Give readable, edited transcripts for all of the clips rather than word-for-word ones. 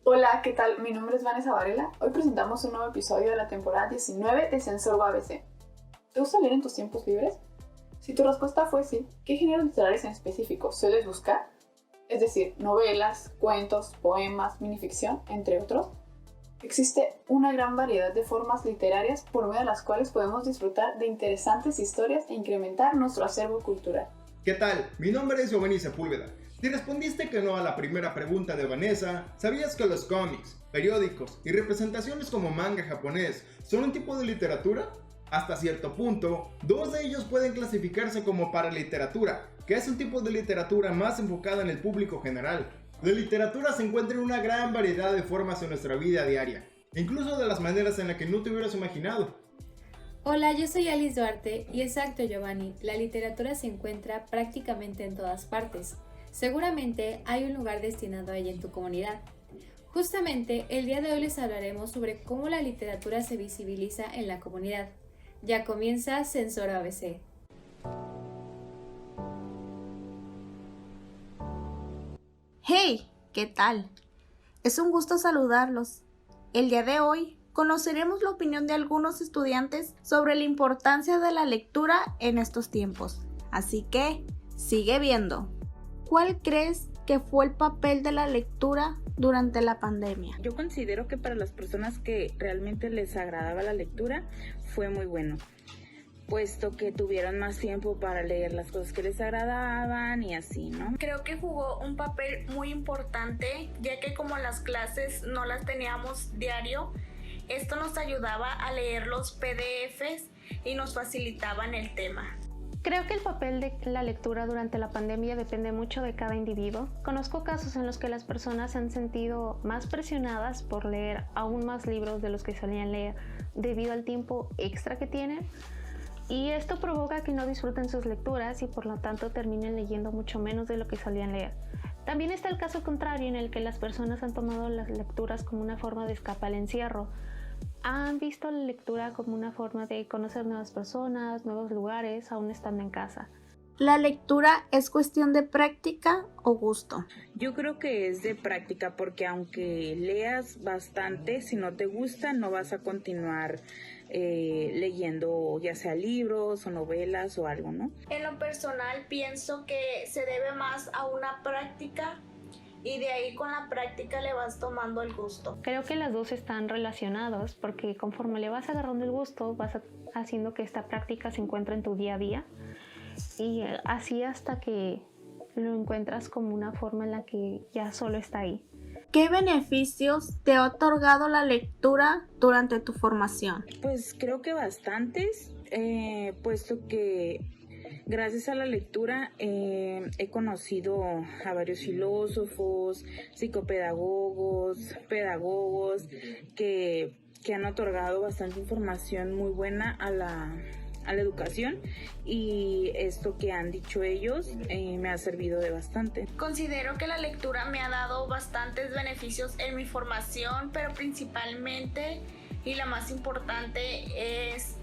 Hola, ¿qué tal? Mi nombre es Vanessa Varela. Hoy presentamos un nuevo episodio de la temporada 19 de Sensor ABC. ¿Te gusta leer en tus tiempos libres? Si tu respuesta fue sí, ¿qué géneros literarios en específico sueles buscar? Es decir, novelas, cuentos, poemas, minificción, entre otros. Existe una gran variedad de formas literarias por medio de las cuales podemos disfrutar de interesantes historias e incrementar nuestro acervo cultural. ¿Qué tal? Mi nombre es Giovanni Sepúlveda. Si respondiste que no a la primera pregunta de Vanessa, ¿sabías que los cómics, periódicos y representaciones como manga japonés son un tipo de literatura? Hasta cierto punto, dos de ellos pueden clasificarse como paraliteratura, que es un tipo de literatura más enfocada en el público general. La literatura se encuentra en una gran variedad de formas en nuestra vida diaria, incluso de las maneras en las que no te hubieras imaginado. Hola, yo soy Alice Duarte y exacto, Giovanni, la literatura se encuentra prácticamente en todas partes. Seguramente hay un lugar destinado a ella en tu comunidad. Justamente, el día de hoy les hablaremos sobre cómo la literatura se visibiliza en la comunidad. Ya comienza Sensor ABC. ¡Hey! ¿Qué tal? Es un gusto saludarlos. El día de hoy conoceremos la opinión de algunos estudiantes sobre la importancia de la lectura en estos tiempos. Así que, sigue viendo. ¿Cuál crees que fue el papel de la lectura durante la pandemia? Yo considero que para las personas que realmente les agradaba la lectura fue muy bueno, puesto que tuvieron más tiempo para leer las cosas que les agradaban y así, ¿no? Creo que jugó un papel muy importante, ya que como las clases no las teníamos diario, esto nos ayudaba a leer los PDFs y nos facilitaban el tema. Creo que el papel de la lectura durante la pandemia depende mucho de cada individuo. Conozco casos en los que las personas se han sentido más presionadas por leer aún más libros de los que solían leer debido al tiempo extra que tienen, y esto provoca que no disfruten sus lecturas y por lo tanto terminen leyendo mucho menos de lo que solían leer. También está el caso contrario, en el que las personas han tomado las lecturas como una forma de escapar al encierro. Han visto la lectura como una forma de conocer nuevas personas, nuevos lugares, aún estando en casa. ¿La lectura es cuestión de práctica o gusto? Yo creo que es de práctica, porque aunque leas bastante, si no te gusta no vas a continuar leyendo ya sea libros o novelas o algo, ¿no? En lo personal pienso que se debe más a una práctica y de ahí con la práctica le vas tomando el gusto. Creo que las dos están relacionados, porque conforme le vas agarrando el gusto vas haciendo que esta práctica se encuentre en tu día a día, y así hasta que lo encuentras como una forma en la que ya solo está ahí. ¿Qué beneficios te ha otorgado la lectura durante tu formación? Pues creo que bastantes, puesto que gracias a la lectura he conocido a varios filósofos, psicopedagogos, pedagogos que han otorgado bastante información muy buena a la educación, y esto que han dicho ellos me ha servido de bastante. Considero que la lectura me ha dado bastantes beneficios en mi formación, pero principalmente y la más importante es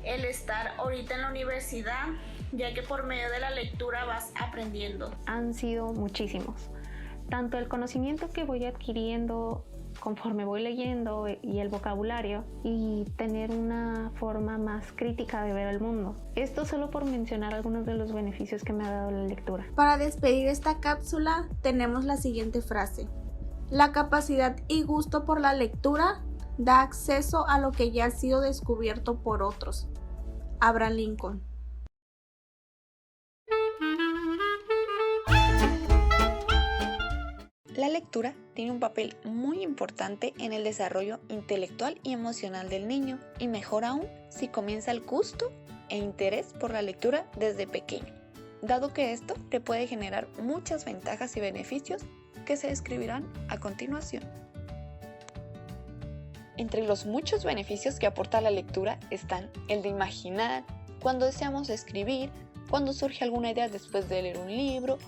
el estar ahorita en la universidad, ya que por medio de la lectura vas aprendiendo. Han sido muchísimos. Tanto el conocimiento que voy adquiriendo conforme voy leyendo y el vocabulario, y tener una forma más crítica de ver el mundo. Esto solo por mencionar algunos de los beneficios que me ha dado la lectura. Para despedir esta cápsula tenemos la siguiente frase: la capacidad y gusto por la lectura da acceso a lo que ya ha sido descubierto por otros. Abraham Lincoln. La lectura tiene un papel muy importante en el desarrollo intelectual y emocional del niño, y mejor aún si comienza el gusto e interés por la lectura desde pequeño, dado que esto le puede generar muchas ventajas y beneficios que se describirán a continuación. Entre los muchos beneficios que aporta la lectura están el de imaginar. Cuando deseamos escribir, cuando surge alguna idea después de leer un libro.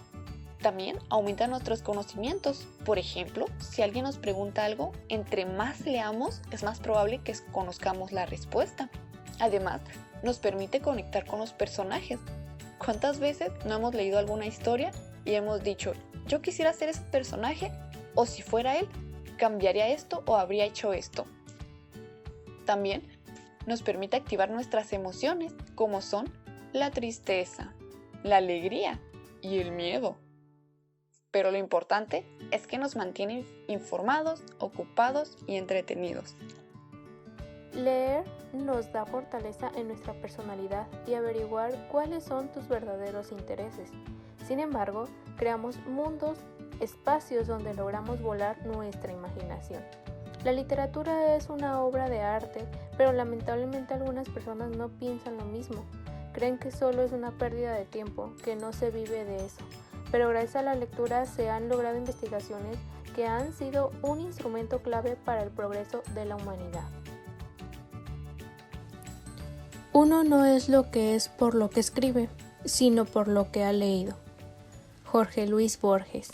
También aumenta nuestros conocimientos. Por ejemplo, si alguien nos pregunta algo, entre más leamos, es más probable que conozcamos la respuesta. Además, nos permite conectar con los personajes. ¿Cuántas veces no hemos leído alguna historia y hemos dicho, yo quisiera ser ese personaje, o si fuera él, cambiaría esto o habría hecho esto? También nos permite activar nuestras emociones, como son la tristeza, la alegría y el miedo. Pero lo importante es que nos mantienen informados, ocupados y entretenidos. Leer nos da fortaleza en nuestra personalidad y averiguar cuáles son tus verdaderos intereses. Sin embargo, creamos mundos, espacios donde logramos volar nuestra imaginación. La literatura es una obra de arte, pero lamentablemente algunas personas no piensan lo mismo. Creen que solo es una pérdida de tiempo, que no se vive de eso. Pero gracias a la lectura se han logrado investigaciones que han sido un instrumento clave para el progreso de la humanidad. Uno no es lo que es por lo que escribe, sino por lo que ha leído. Jorge Luis Borges.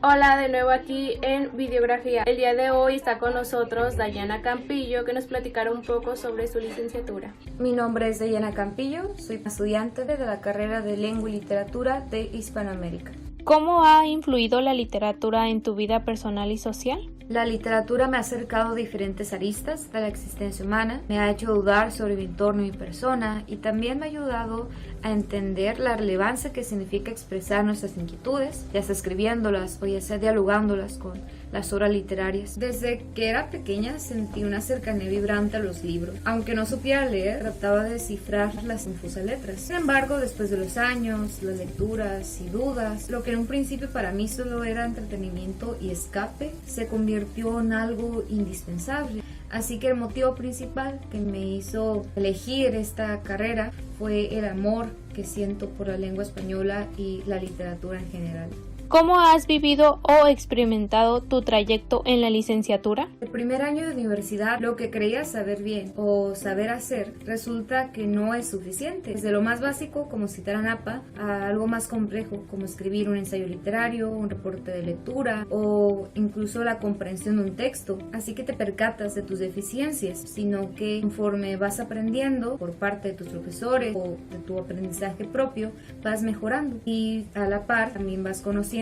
Hola, de nuevo aquí en Videografía. El día de hoy está con nosotros Dayana Campillo, que nos platicará un poco sobre su licenciatura. Mi nombre es Dayana Campillo, soy estudiante de la carrera de Lengua y Literatura de Hispanoamérica. ¿Cómo ha influido la literatura en tu vida personal y social? La literatura me ha acercado a diferentes aristas de la existencia humana, me ha hecho dudar sobre mi entorno y mi persona y también me ha ayudado a entender la relevancia que significa expresar nuestras inquietudes, ya sea escribiéndolas o ya sea dialogándolas con las obras literarias. Desde que era pequeña sentí una cercanía vibrante a los libros. Aunque no supiera leer, trataba de descifrar las confusas letras. Sin embargo, después de los años, las lecturas y dudas, lo que en un principio para mí solo era entretenimiento y escape, se convirtió en algo indispensable. Así que el motivo principal que me hizo elegir esta carrera fue el amor que siento por la lengua española y la literatura en general. ¿Cómo has vivido o experimentado tu trayecto en la licenciatura? El primer año de universidad, lo que creía saber bien o saber hacer, resulta que no es suficiente. Desde lo más básico, como citar a Napa, a algo más complejo, como escribir un ensayo literario, un reporte de lectura o incluso la comprensión de un texto. Así que te percatas de tus deficiencias, sino que conforme vas aprendiendo por parte de tus profesores o de tu aprendizaje propio, vas mejorando y a la par también vas conociendo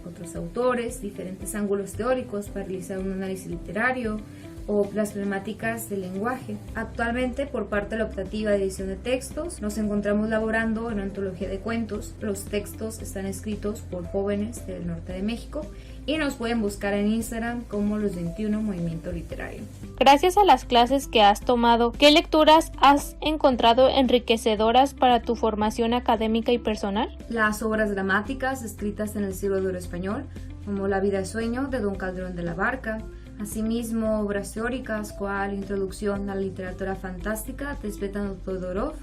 otros autores, diferentes ángulos teóricos para realizar un análisis literario o las problemáticas del lenguaje. Actualmente, por parte de la optativa de edición de textos, nos encontramos laborando en una antología de cuentos. Los textos están escritos por jóvenes del norte de México y nos pueden buscar en Instagram como Los 21 Movimiento Literario. Gracias a las clases que has tomado, ¿qué lecturas has encontrado enriquecedoras para tu formación académica y personal? Las obras dramáticas escritas en el siglo de oro español, como La vida de sueño de Don Calderón de la Barca. Asimismo, obras teóricas, cual Introducción a la literatura fantástica de Svetlana Todorov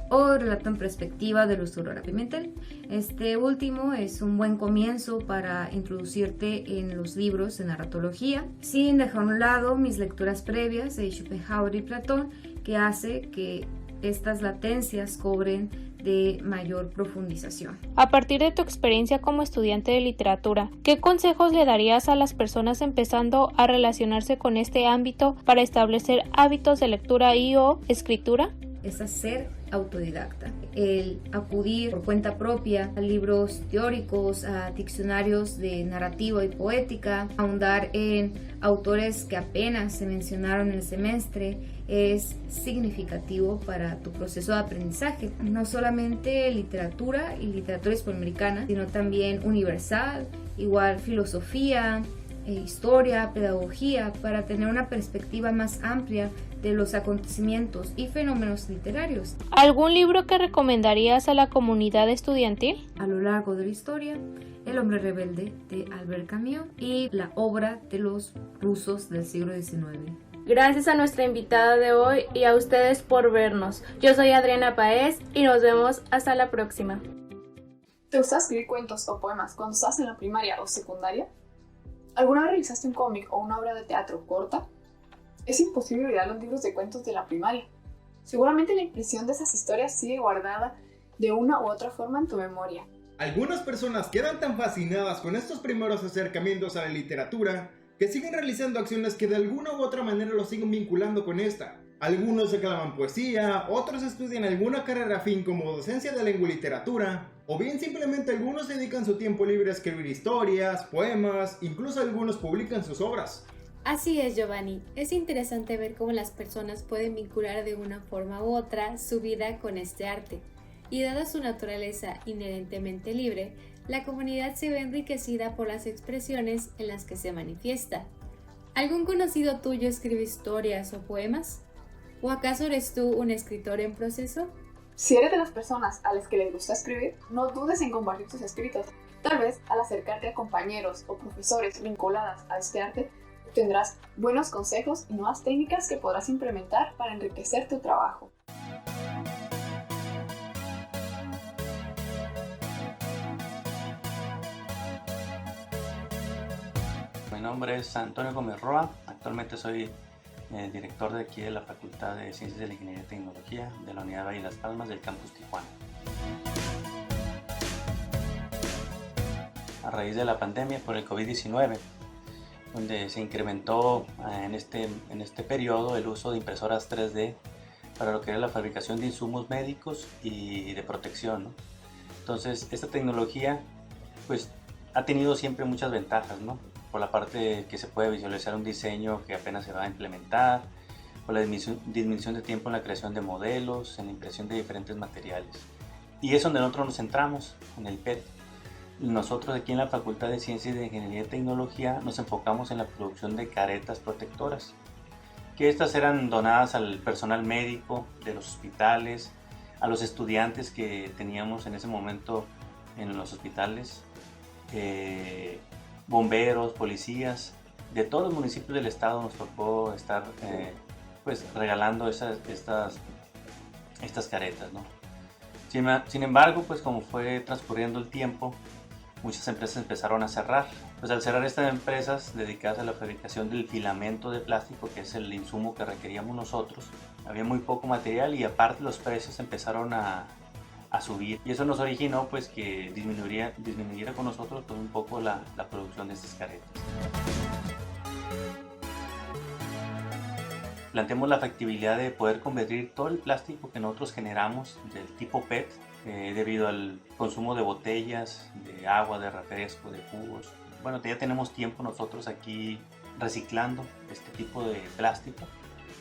o Relato en perspectiva de Luz Aurora Pimentel. Este último es un buen comienzo para introducirte en los libros de narratología, sin dejar a un lado mis lecturas previas de Schopenhauer y Platón, que hace que estas latencias cobren de mayor profundización. A partir de tu experiencia como estudiante de literatura, ¿qué consejos le darías a las personas empezando a relacionarse con este ámbito para establecer hábitos de lectura y o escritura? Es ser autodidacta, el acudir por cuenta propia a libros teóricos, a diccionarios de narrativa y poética, ahondar en autores que apenas se mencionaron en el semestre, es significativo para tu proceso de aprendizaje. No solamente literatura y literatura hispanoamericana, sino también universal, igual filosofía, historia, pedagogía, para tener una perspectiva más amplia de los acontecimientos y fenómenos literarios. ¿Algún libro que recomendarías a la comunidad estudiantil? A lo largo de la historia, El hombre rebelde de Albert Camus y la obra de los rusos del siglo XIX. Gracias a nuestra invitada de hoy y a ustedes por vernos. Yo soy Adriana Paez y nos vemos hasta la próxima. ¿Te gusta escribir cuentos o poemas cuando estás en la primaria o secundaria? ¿Alguna vez realizaste un cómic o una obra de teatro corta? Es imposible olvidar los libros de cuentos de la primaria. Seguramente la impresión de esas historias sigue guardada de una u otra forma en tu memoria. Algunas personas quedan tan fascinadas con estos primeros acercamientos a la literatura que siguen realizando acciones que de alguna u otra manera los siguen vinculando con esta. Algunos declaman poesía, otros estudian alguna carrera afín como docencia de lengua y literatura, o bien simplemente algunos dedican su tiempo libre a escribir historias, poemas, incluso algunos publican sus obras. Así es, Giovanni. Es interesante ver cómo las personas pueden vincular de una forma u otra su vida con este arte. Y dada su naturaleza inherentemente libre, la comunidad se ve enriquecida por las expresiones en las que se manifiesta. ¿Algún conocido tuyo escribe historias o poemas? ¿O acaso eres tú un escritor en proceso? Si eres de las personas a las que les gusta escribir, no dudes en compartir tus escritos. Tal vez al acercarte a compañeros o profesores vinculadas a este arte, tendrás buenos consejos y nuevas técnicas que podrás implementar para enriquecer tu trabajo. Mi nombre es Antonio Gómez Roa, actualmente soy director de aquí de la Facultad de Ciencias de la Ingeniería y Tecnología de la Unidad Valle Las Palmas del Campus Tijuana. A raíz de la pandemia por el COVID-19, donde se incrementó en este periodo el uso de impresoras 3D para lo que era la fabricación de insumos médicos y de protección, ¿no? Entonces, esta tecnología pues ha tenido siempre muchas ventajas, ¿no? Por la parte que se puede visualizar un diseño que apenas se va a implementar, por la disminución de tiempo en la creación de modelos, en la impresión de diferentes materiales. Y es donde nosotros nos centramos, en el PET. Nosotros aquí en la Facultad de Ciencias de Ingeniería y Tecnología nos enfocamos en la producción de caretas protectoras, que estas eran donadas al personal médico de los hospitales, a los estudiantes que teníamos en ese momento en los hospitales, bomberos, policías, de todos los municipios del estado nos tocó estar pues regalando estas caretas, ¿no? Sin embargo, pues como fue transcurriendo el tiempo, muchas empresas empezaron a cerrar. Pues al cerrar estas empresas dedicadas a la fabricación del filamento de plástico, que es el insumo que requeríamos nosotros, había muy poco material y aparte los precios empezaron a subir, y eso nos originó pues que disminuyera con nosotros pues, un poco la producción de estas caretas. Planteamos la factibilidad de poder convertir todo el plástico que nosotros generamos del tipo PET debido al consumo de botellas, de agua, de refresco, de jugos. Bueno, ya tenemos tiempo nosotros aquí reciclando este tipo de plástico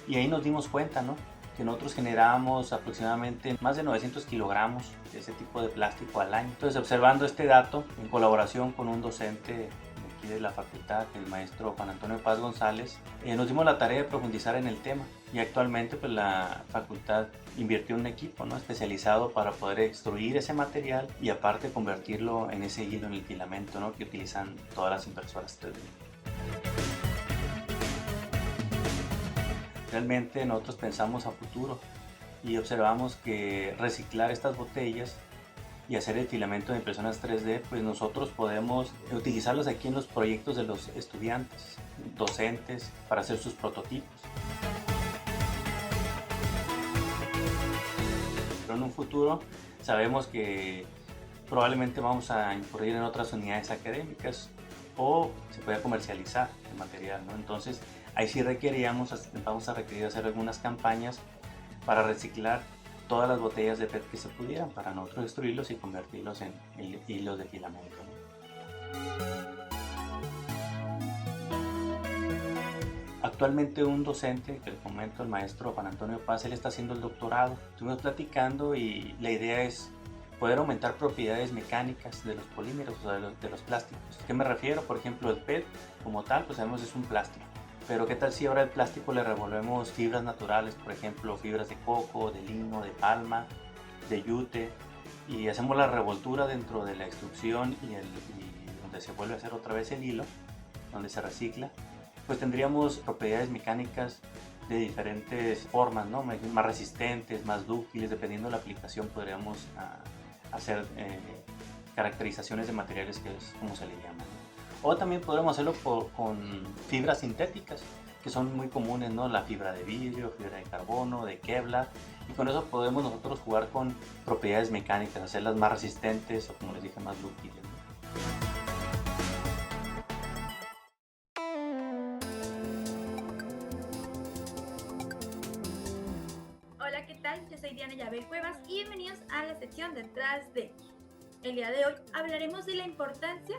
y ahí nos dimos cuenta, ¿no?, que nosotros generábamos aproximadamente más de 900 kilogramos de ese tipo de plástico al año. Entonces, observando este dato, en colaboración con un docente de aquí de la facultad, el maestro Juan Antonio Paz González, nos dimos la tarea de profundizar en el tema y actualmente pues, la facultad invirtió en un equipo, ¿no?, especializado para poder extruir ese material y aparte convertirlo en ese hilo, en el filamento, ¿no?, que utilizan todas las impresoras 3D. Realmente nosotros pensamos a futuro y observamos que reciclar estas botellas y hacer el filamento de impresoras 3D, pues nosotros podemos utilizarlos aquí en los proyectos de los estudiantes, docentes, para hacer sus prototipos. Pero en un futuro sabemos que probablemente vamos a incurrir en otras unidades académicas o se puede comercializar el material, ¿no? Entonces, ahí sí vamos a requerir hacer algunas campañas para reciclar todas las botellas de PET que se pudieran, para nosotros destruirlos y convertirlos en hilos de filamento, ¿no? Actualmente un docente, que le comento, el maestro Juan Antonio Paz, él está haciendo el doctorado. Estuvimos platicando y la idea es poder aumentar propiedades mecánicas de los polímeros, o de los plásticos. ¿A qué me refiero? Por ejemplo, el PET como tal, pues sabemos es un plástico. Pero ¿qué tal si ahora al plástico le revolvemos fibras naturales, por ejemplo, fibras de coco, de lino, de palma, de yute, y hacemos la revoltura dentro de la extrusión y donde se vuelve a hacer otra vez el hilo, donde se recicla? Pues tendríamos propiedades mecánicas de diferentes formas, ¿no?, más resistentes, más dúctiles, dependiendo de la aplicación podríamos hacer caracterizaciones de materiales, que es como se le llama, ¿no? O también podremos hacerlo con fibras sintéticas, que son muy comunes, ¿no? La fibra de vidrio, fibra de carbono, de Kevlar, y con eso podemos nosotros jugar con propiedades mecánicas, hacerlas más resistentes o, como les dije, más dúctiles, ¿no? Hola, ¿qué tal? Yo soy Diana Yabel Cuevas y bienvenidos a la sección Detrás de. El día de hoy hablaremos de la importancia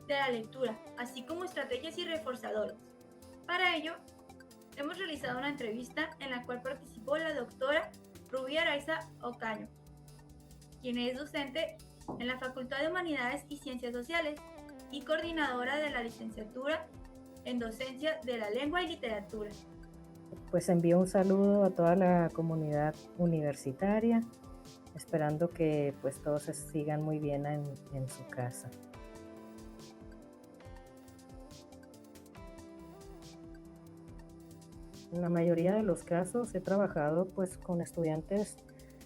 de la lectura, así como estrategias y reforzadores. Para ello, hemos realizado una entrevista en la cual participó la doctora Rubí Araiza Ocaño, quien es docente en la Facultad de Humanidades y Ciencias Sociales y coordinadora de la licenciatura en Docencia de la Lengua y Literatura. Pues envío un saludo a toda la comunidad universitaria, esperando que pues todos sigan muy bien en su casa. En la mayoría de los casos he trabajado pues con estudiantes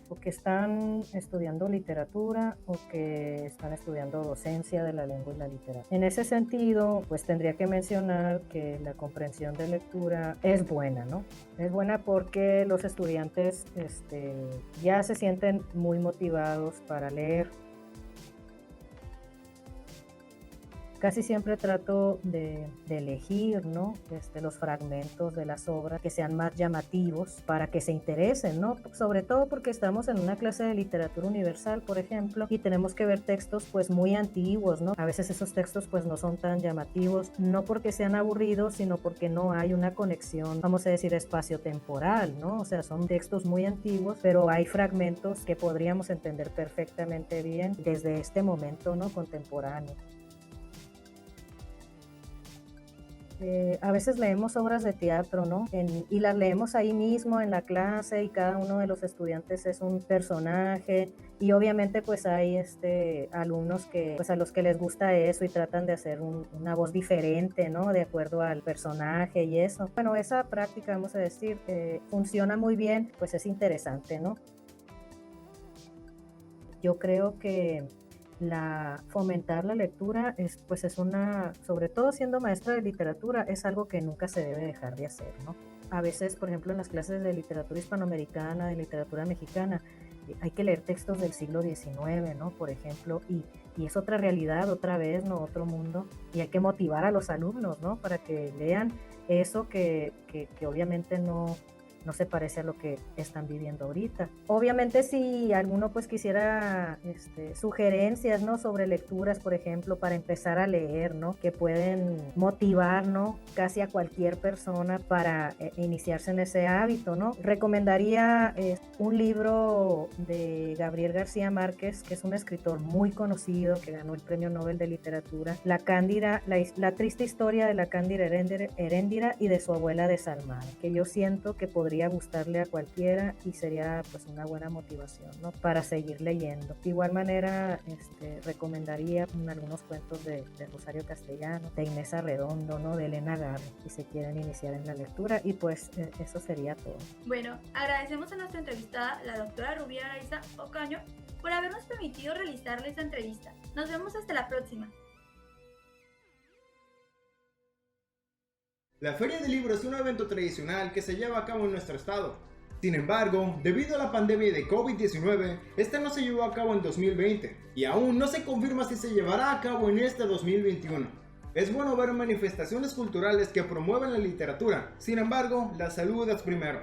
o que están estudiando literatura o que están estudiando docencia de la lengua y la literatura. En ese sentido, pues tendría que mencionar que la comprensión de lectura es buena, ¿no? Es buena porque los estudiantes ya se sienten muy motivados para leer. Casi siempre trato de elegir, ¿no? Los fragmentos de las obras que sean más llamativos para que se interesen, ¿no? Sobre todo porque estamos en una clase de literatura universal, por ejemplo, y tenemos que ver textos pues muy antiguos, ¿no? A veces esos textos pues no son tan llamativos, no porque sean aburridos, sino porque no hay una conexión, vamos a decir, espacio-temporal, ¿no? O sea, son textos muy antiguos, pero hay fragmentos que podríamos entender perfectamente bien desde este momento, ¿no? Contemporáneo. A veces leemos obras de teatro, ¿no? Y las leemos ahí mismo en la clase y cada uno de los estudiantes es un personaje y obviamente pues hay alumnos que pues a los que les gusta eso y tratan de hacer una voz diferente, ¿no? De acuerdo al personaje y eso. Bueno, esa práctica, vamos a decir, funciona muy bien, pues es interesante, ¿no? Yo creo que fomentar la lectura es una, sobre todo siendo maestra de literatura, es algo que nunca se debe dejar de hacer, ¿no? A veces, por ejemplo, en las clases de literatura hispanoamericana, de literatura mexicana, hay que leer textos del siglo XIX, ¿no? Por ejemplo, y es otra realidad, otra vez, ¿no? Otro mundo, y hay que motivar a los alumnos, ¿no? Para que lean eso que obviamente no se parece a lo que están viviendo ahorita. Obviamente si alguno pues quisiera sugerencias, ¿no? Sobre lecturas, por ejemplo, para empezar a leer, ¿no? Que pueden motivar, ¿no? Casi a cualquier persona para iniciarse en ese hábito, ¿no? Recomendaría un libro de Gabriel García Márquez, que es un escritor muy conocido, que ganó el Premio Nobel de Literatura, La triste historia de la Cándida Heréndira y de su abuela desalmada, que yo siento que podría gustarle a cualquiera y sería pues una buena motivación, ¿no? Para seguir leyendo. De igual manera recomendaría algunos cuentos de Rosario Castellano, de Inés Arredondo, ¿no? De Elena Garro, si se quieren iniciar en la lectura, y pues eso sería todo. Bueno, agradecemos a nuestra entrevistada, la doctora Rubí Araiza Ocaño, por habernos permitido realizarle esta entrevista. Nos vemos hasta la próxima. La Feria del Libro es un evento tradicional que se lleva a cabo en nuestro estado. Sin embargo, debido a la pandemia de COVID-19, esta no se llevó a cabo en 2020 y aún no se confirma si se llevará a cabo en este 2021. Es bueno ver manifestaciones culturales que promuevan la literatura, sin embargo, la salud es primero.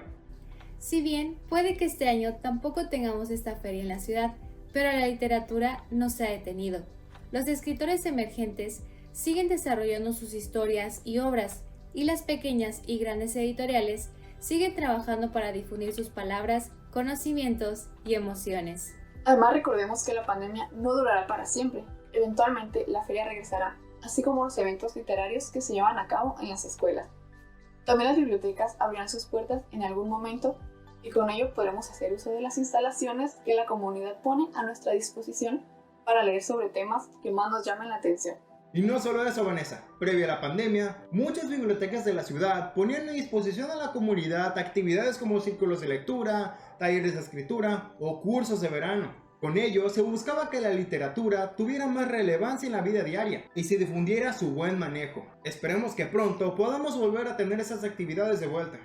Si bien puede que este año tampoco tengamos esta feria en la ciudad, pero la literatura no se ha detenido. Los escritores emergentes siguen desarrollando sus historias y obras, y las pequeñas y grandes editoriales siguen trabajando para difundir sus palabras, conocimientos y emociones. Además, recordemos que la pandemia no durará para siempre. Eventualmente la feria regresará, así como los eventos literarios que se llevan a cabo en las escuelas. También las bibliotecas abrirán sus puertas en algún momento y con ello podremos hacer uso de las instalaciones que la comunidad pone a nuestra disposición para leer sobre temas que más nos llamen la atención. Y no solo eso, Vanessa. Previo a la pandemia, muchas bibliotecas de la ciudad ponían a disposición a la comunidad actividades como círculos de lectura, talleres de escritura o cursos de verano. Con ello se buscaba que la literatura tuviera más relevancia en la vida diaria y se difundiera su buen manejo. Esperemos que pronto podamos volver a tener esas actividades de vuelta.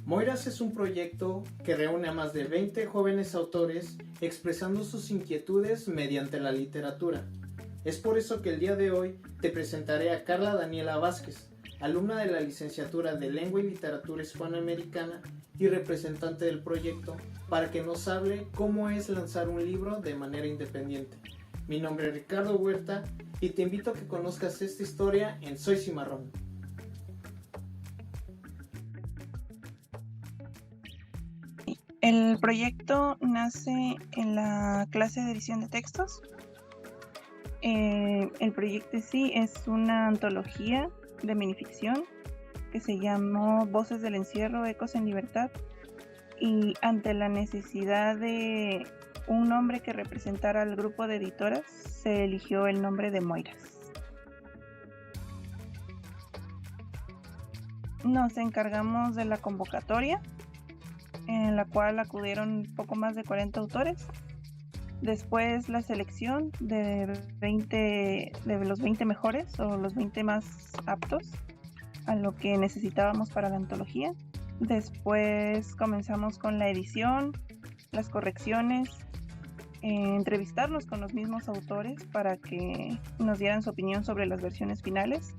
Moiras es un proyecto que reúne a más de 20 jóvenes autores expresando sus inquietudes mediante la literatura. Es por eso que el día de hoy te presentaré a Carla Daniela Vázquez, alumna de la licenciatura de Lengua y Literatura Hispanoamericana y representante del proyecto, para que nos hable cómo es lanzar un libro de manera independiente. Mi nombre es Ricardo Huerta y te invito a que conozcas esta historia en Soy Cimarrón. El proyecto nace en la clase de edición de textos. El proyecto en sí es una antología de minificción que se llamó Voces del Encierro, Ecos en Libertad, y ante la necesidad de un nombre que representara al grupo de editoras, se eligió el nombre de Moiras. Nos encargamos de la convocatoria, en la cual acudieron poco más de 40 autores. Después la selección de los 20 mejores o los 20 más aptos a lo que necesitábamos para la antología. Después comenzamos con la edición, las correcciones, entrevistarnos con los mismos autores para que nos dieran su opinión sobre las versiones finales.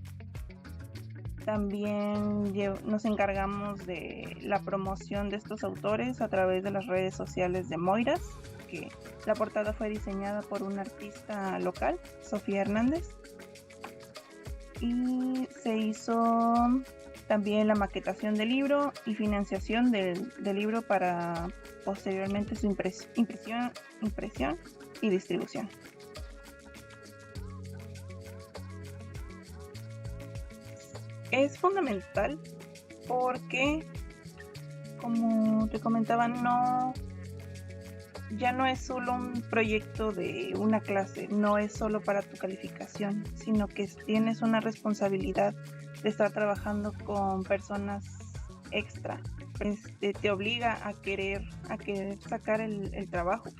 También nos encargamos de la promoción de estos autores a través de las redes sociales de Moiras, que la portada fue diseñada por una artista local, Sofía Hernández, y se hizo también la maquetación del libro y financiación del libro para posteriormente su impresión y distribución. Es fundamental porque, como te comentaba, ya no es solo un proyecto de una clase, no es solo para tu calificación, sino que tienes una responsabilidad de estar trabajando con personas extra. Te obliga a querer sacar el trabajo,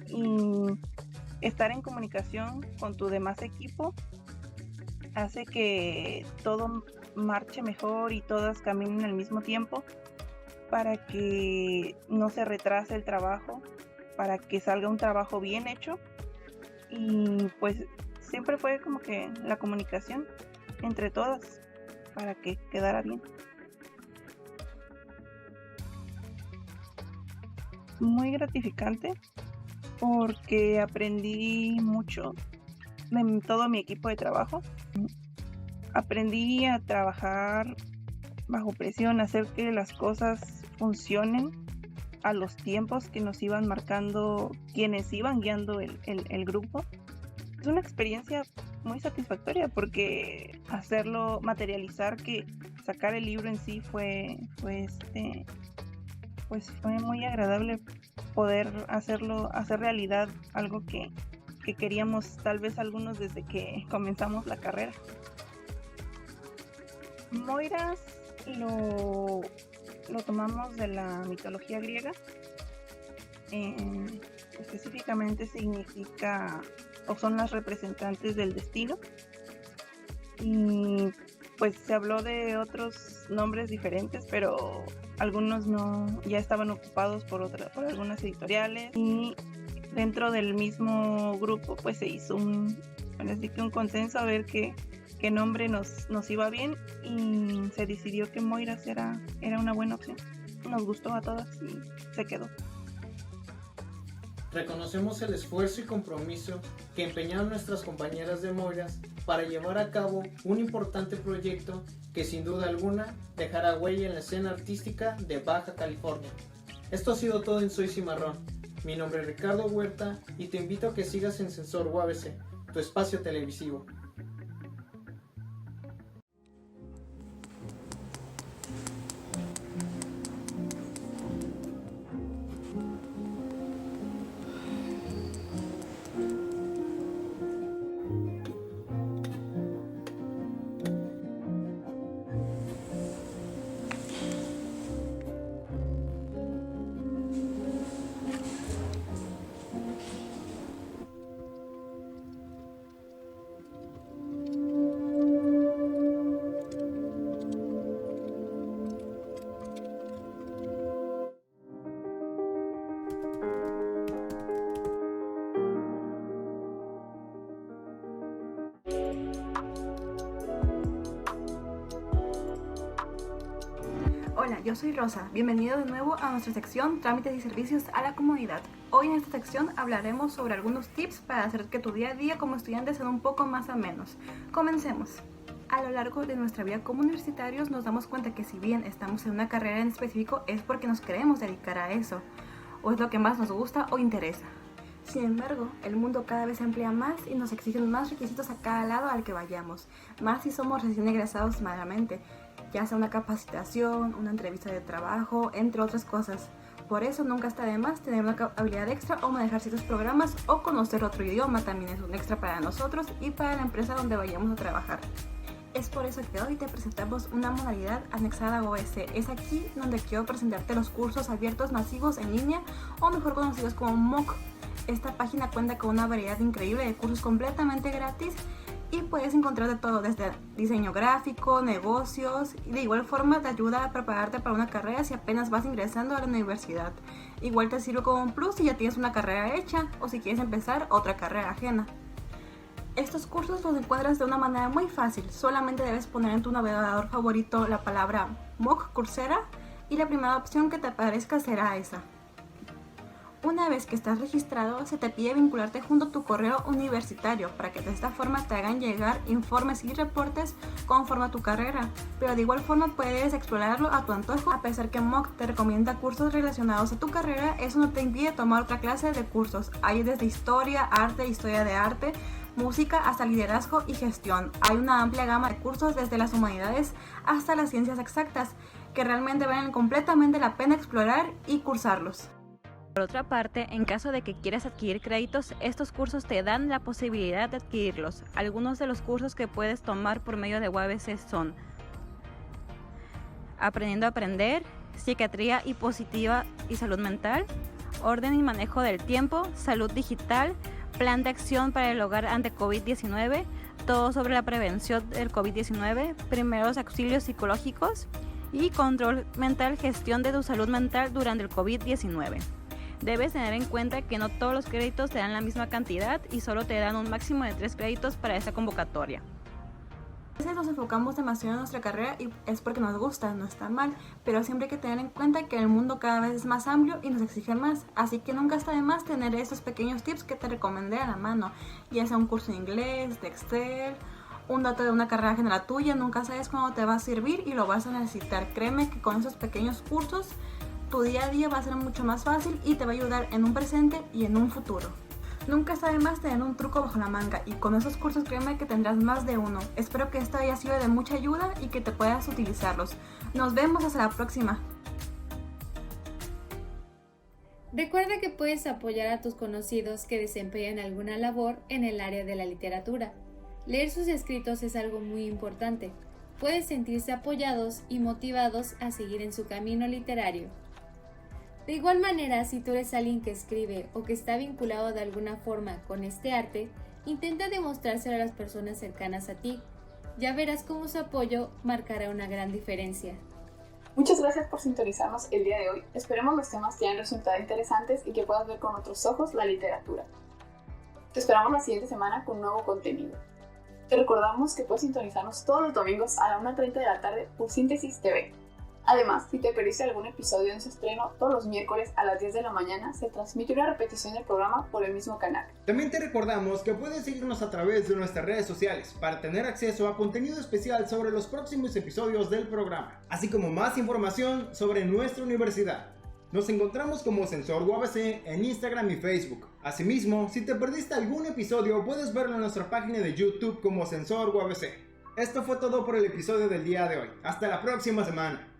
y estar en comunicación con tu demás equipo hace que todo marche mejor y todas caminen al mismo tiempo para que no se retrase el trabajo, para que salga un trabajo bien hecho. Y pues siempre fue como que la comunicación entre todas para que quedara bien. Muy gratificante porque aprendí mucho de todo mi equipo de trabajo. Aprendí a trabajar bajo presión, a hacer que las cosas funcionen a los tiempos que nos iban marcando quienes iban guiando el grupo. Es una experiencia muy satisfactoria porque hacerlo, materializar, que sacar el libro en sí fue muy agradable poder hacer realidad algo que queríamos tal vez algunos desde que comenzamos la carrera. Moiras lo tomamos de la mitología griega. Específicamente significa, o son las representantes del destino, y pues se habló de otros nombres diferentes, pero algunos ya estaban ocupados por algunas editoriales, y dentro del mismo grupo pues se hizo un consenso a ver qué nombre nos iba bien, y se decidió que Moiras era una buena opción. Nos gustó a todas y se quedó. Reconocemos el esfuerzo y compromiso que empeñaron nuestras compañeras de Moiras para llevar a cabo un importante proyecto que sin duda alguna dejará huella en la escena artística de Baja California. Esto ha sido todo en Soy Cimarrón. Mi nombre es Ricardo Huerta y te invito a que sigas en Sensor UABC, tu espacio televisivo. Hola, yo soy Rosa. Bienvenido de nuevo a nuestra sección Trámites y Servicios a la Comunidad. Hoy en esta sección hablaremos sobre algunos tips para hacer que tu día a día como estudiante sea un poco más amenos. Comencemos. A lo largo de nuestra vida como universitarios nos damos cuenta que si bien estamos en una carrera en específico es porque nos queremos dedicar a eso, o es lo que más nos gusta o interesa. Sin embargo, el mundo cada vez se amplía más y nos exigen más requisitos a cada lado al que vayamos, más si somos recién egresados malamente, ya sea una capacitación, una entrevista de trabajo, entre otras cosas. Por eso nunca está de más tener una habilidad extra o manejar ciertos programas o conocer otro idioma también es un extra para nosotros y para la empresa donde vayamos a trabajar. Es por eso que hoy te presentamos una modalidad anexada a OBC. Es aquí donde quiero presentarte los cursos abiertos masivos en línea o mejor conocidos como MOOC. Esta página cuenta con una variedad increíble de cursos completamente gratis y puedes encontrar de todo, desde diseño gráfico, negocios, y de igual forma te ayuda a prepararte para una carrera si apenas vas ingresando a la universidad. Igual te sirve como un plus si ya tienes una carrera hecha o si quieres empezar otra carrera ajena. Estos cursos los encuentras de una manera muy fácil, solamente debes poner en tu navegador favorito la palabra MOOC Coursera y la primera opción que te aparezca será esa. Una vez que estás registrado, se te pide vincularte junto a tu correo universitario para que de esta forma te hagan llegar informes y reportes conforme a tu carrera, pero de igual forma puedes explorarlo a tu antojo. A pesar que MOOC te recomienda cursos relacionados a tu carrera, eso no te impide tomar otra clase de cursos. Hay desde historia de arte, música hasta liderazgo y gestión. Hay una amplia gama de cursos desde las humanidades hasta las ciencias exactas que realmente valen completamente la pena explorar y cursarlos. Por otra parte, en caso de que quieras adquirir créditos, estos cursos te dan la posibilidad de adquirirlos. Algunos de los cursos que puedes tomar por medio de UABC son Aprendiendo a Aprender, Psiquiatría y Positiva y Salud Mental, Orden y Manejo del Tiempo, Salud Digital, Plan de Acción para el Hogar ante COVID-19, todo sobre la prevención del COVID-19, Primeros Auxilios Psicológicos y Control Mental, Gestión de tu Salud Mental durante el COVID-19. Debes tener en cuenta que no todos los créditos te dan la misma cantidad y solo te dan un máximo de 3 créditos para esta convocatoria. A veces nos enfocamos demasiado en nuestra carrera y es porque nos gusta, no está mal, pero siempre hay que tener en cuenta que el mundo cada vez es más amplio y nos exige más, así que nunca está de más tener estos pequeños tips que te recomendé a la mano, ya sea un curso de inglés, de Excel, un dato de una carrera ajena a la tuya, nunca sabes cuándo te va a servir y lo vas a necesitar. Créeme que con esos pequeños cursos tu día a día va a ser mucho más fácil y te va a ayudar en un presente y en un futuro. Nunca está de más tener un truco bajo la manga y con esos cursos créeme que tendrás más de uno. Espero que esto haya sido de mucha ayuda y que te puedas utilizarlos. Nos vemos hasta la próxima. Recuerda que puedes apoyar a tus conocidos que desempeñan alguna labor en el área de la literatura. Leer sus escritos es algo muy importante. Pueden sentirse apoyados y motivados a seguir en su camino literario. De igual manera, si tú eres alguien que escribe o que está vinculado de alguna forma con este arte, intenta demostrárselo a las personas cercanas a ti. Ya verás cómo su apoyo marcará una gran diferencia. Muchas gracias por sintonizarnos el día de hoy. Esperemos los temas te hayan resultado interesantes y que puedas ver con otros ojos la literatura. Te esperamos la siguiente semana con nuevo contenido. Te recordamos que puedes sintonizarnos todos los domingos a la 1:30 de la tarde por Síntesis TV. Además, si te perdiste algún episodio en su estreno, todos los miércoles a las 10 de la mañana se transmite una repetición del programa por el mismo canal. También te recordamos que puedes seguirnos a través de nuestras redes sociales para tener acceso a contenido especial sobre los próximos episodios del programa, así como más información sobre nuestra universidad. Nos encontramos como Sensor UABC en Instagram y Facebook. Asimismo, si te perdiste algún episodio, puedes verlo en nuestra página de YouTube como Sensor UABC. Esto fue todo por el episodio del día de hoy. Hasta la próxima semana.